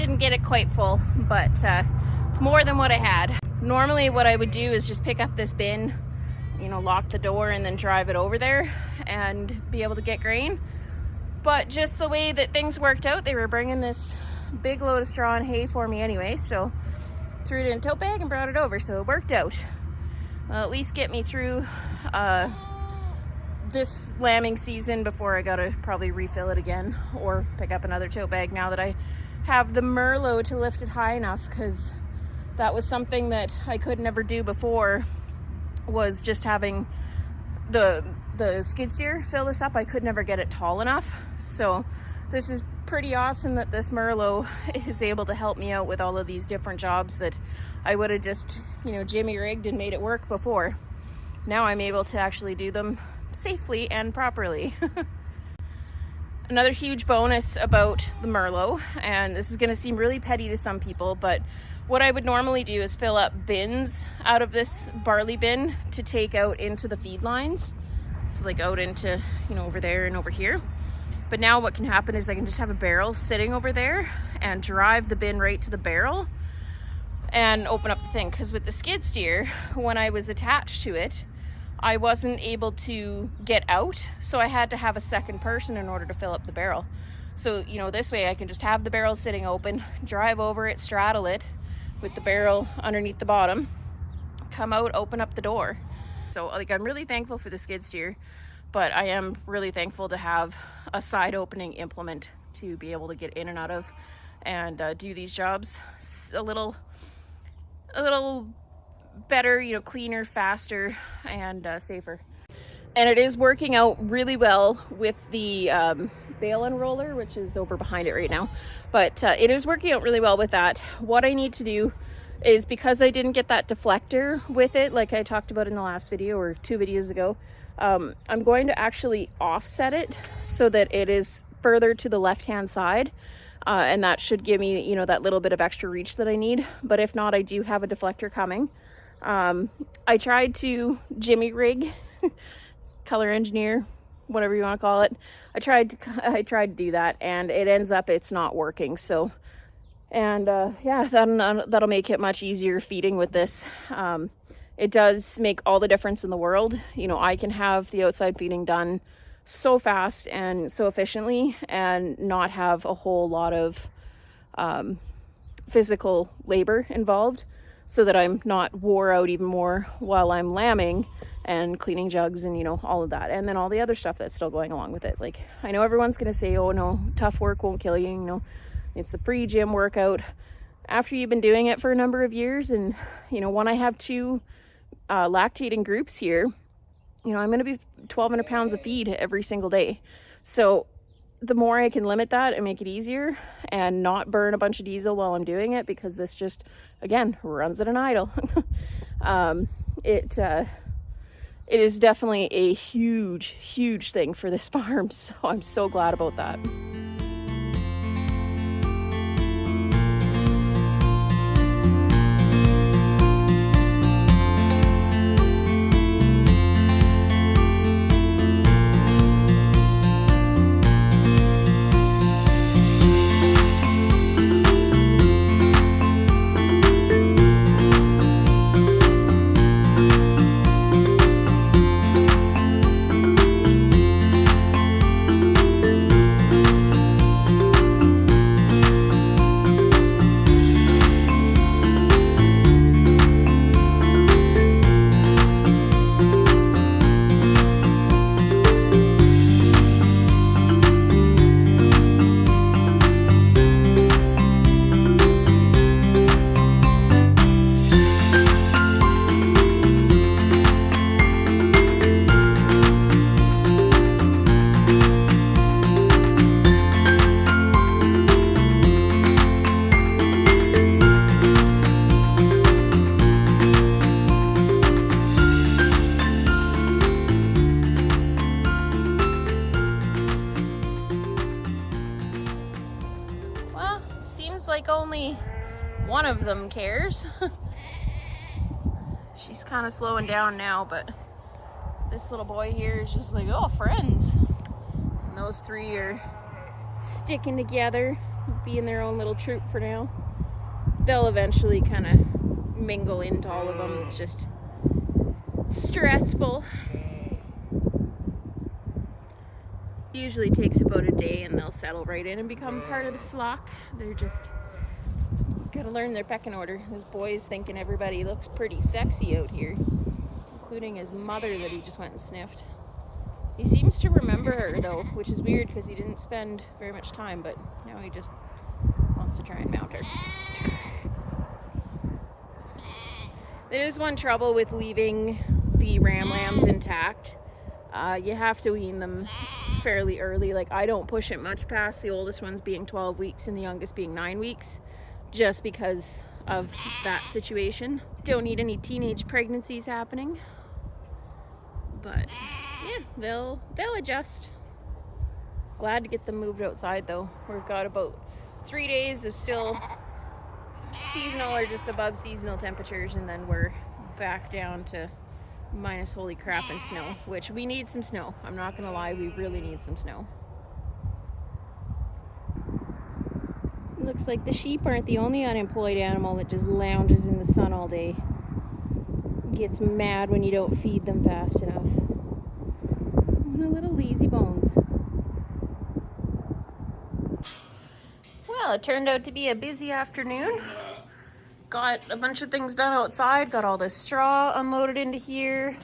didn't get it quite full, but it's more than what I had. Normally what I would do is just pick up this bin, you know, lock the door and then drive it over there and be able to get grain. But just the way that things worked out, they were bringing this big load of straw and hay for me anyway, so threw it in a tote bag and brought it over, so it worked out. Well, at least get me through this lambing season before I gotta probably refill it again or pick up another tote bag now that I have the Merlo to lift it high enough, because that was something that I could never do before, was just having the skid steer fill this up. I could never get it tall enough. So this is pretty awesome that this Merlo is able to help me out with all of these different jobs that I would have just, you know, jimmy rigged and made it work before. Now I'm able to actually do them safely and properly. Another huge bonus about the Merlo, and this is going to seem really petty to some people, but what I would normally do is fill up bins out of this barley bin to take out into the feed lines. So like out into, you know, over there and over here. But now what can happen is I can just have a barrel sitting over there and drive the bin right to the barrel and open up the thing. Because with the skid steer, when I was attached to it, I wasn't able to get out. So I had to have a second person in order to fill up the barrel. So, you know, this way I can just have the barrel sitting open, drive over it, straddle it with the barrel underneath the bottom, come out, open up the door. So like, I'm really thankful for the skid steer, but I am really thankful to have a side opening implement to be able to get in and out of and do these jobs a little better, you know, cleaner, faster, and safer. And it is working out really well with the bale unroller, which is over behind it right now. But it is working out really well with that. What I need to do is, because I didn't get that deflector with it, like I talked about in the last video or 2 videos ago, I'm going to actually offset it so that it is further to the left-hand side. And that should give me, you know, that little bit of extra reach that I need. But if not, I do have a deflector coming. I tried to jimmy rig, color engineer, whatever you want to call it. I tried to do that, and it ends up it's not working. So, and yeah, that'll make it much easier feeding with this. It does make all the difference in the world. You know, I can have the outside feeding done so fast and so efficiently and not have a whole lot of physical labor involved, so that I'm not wore out even more while I'm lambing and cleaning jugs and, you know, all of that. And then all the other stuff that's still going along with it. Like, I know everyone's going to say, oh no, tough work won't kill you. You know, it's a free gym workout. After you've been doing it for a number of years, and, you know, when I have 2 lactating groups here, you know, I'm going to be 1,200 pounds of feed every single day. So the more I can limit that and make it easier and not burn a bunch of diesel while I'm doing it, because this just, again, runs at an idle. It is definitely a huge thing for this farm. So I'm so glad about that. Like only one of them cares. She's kind of slowing down now, but this little boy here is just like, oh, friends. And those 3 are sticking together. be in their own little troop for now. They'll eventually kind of mingle into all of them. It's just stressful. Usually takes about a day and they'll settle right in and become part of the flock. They're just gotta learn their pecking order. This boy's thinking everybody looks pretty sexy out here, including his mother that he just went and sniffed. He seems to remember her though, which is weird because he didn't spend very much time, but now he just wants to try and mount her. There's one trouble with leaving the ram lambs intact. You have to wean them fairly early. Like, I don't push it much past the oldest ones being 12 weeks and the youngest being 9 weeks, just because of that situation. Don't need any teenage pregnancies happening, but yeah, they'll adjust. Glad to get them moved outside though. We've got about 3 days of still seasonal or just above seasonal temperatures, and then we're back down to minus holy crap and snow, which we need some snow. I'm not gonna lie, we really need some snow. Looks like the sheep aren't the only unemployed animal that just lounges in the sun all day. Gets mad when you don't feed them fast enough. What a little lazy bones. Well, it turned out to be a busy afternoon. Got a bunch of things done outside, got all this straw unloaded into here.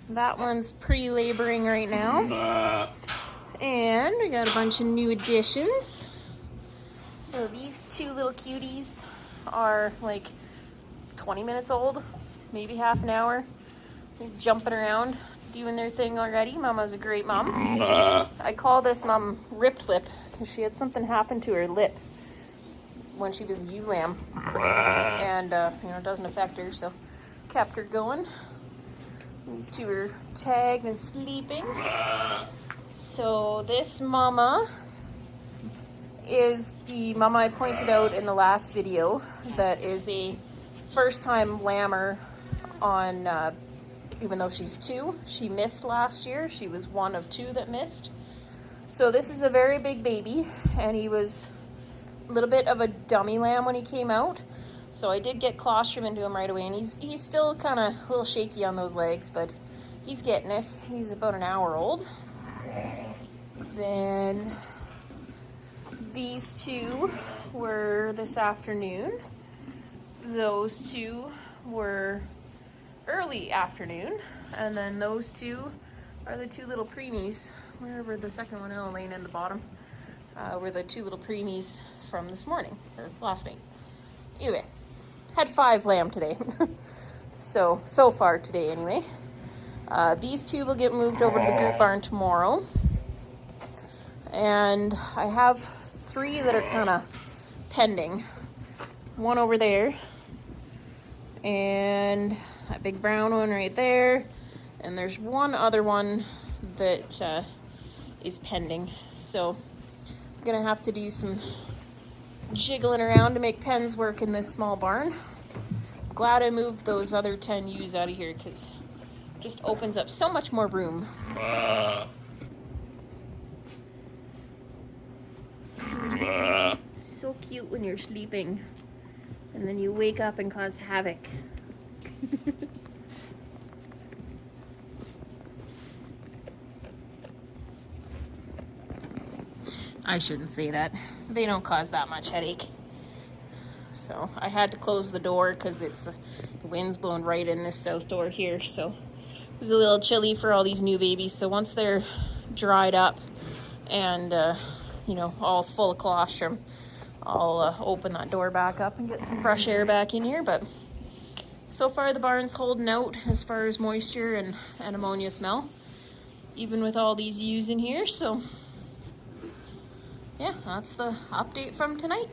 That one's pre-laboring right now. And we got a bunch of new additions. So these two little cuties are like 20 minutes old, maybe half an hour. They're jumping around, doing their thing already. Mama's a great mom. I call this mom Ripped Lip because she had something happen to her lip when she was a ewe lamb, and you know, it doesn't affect her, so kept her going. These two are tagged and sleeping. So this mama is the mama I pointed out in the last video that is a first-time lammer on, even though she's 2. She missed last year. She was one of 2 that missed. So this is a very big baby, and he was a little bit of a dummy lamb when he came out, so I did get colostrum into him right away, and he's still kind of a little shaky on those legs, but he's getting it. He's about an hour old. Then these two were this afternoon. Those two were early afternoon, and then those two are the 2 little preemies. Wherever the second one, laying in the bottom, were the 2 little preemies from this morning, or last night. Either way, had 5 lamb today. so far today anyway. These 2 will get moved over to the group barn tomorrow. And I have 3 that are kind of pending. One over there, and that big brown one right there. And there's one other one that is pending. So I'm gonna have to do some jiggling around to make pens work in this small barn. Glad I moved those other 10 ewes out of here because it just opens up so much more room. So cute when you're sleeping and then you wake up and cause havoc. I shouldn't say that. They don't cause that much headache. So I had to close the door because the wind's blowing right in this south door here. So it was a little chilly for all these new babies. So once they're dried up and, you know, all full of colostrum, I'll open that door back up and get some fresh air back in here. But so far the barn's holding out as far as moisture and ammonia smell, even with all these ewes in here. So yeah, that's the update from tonight.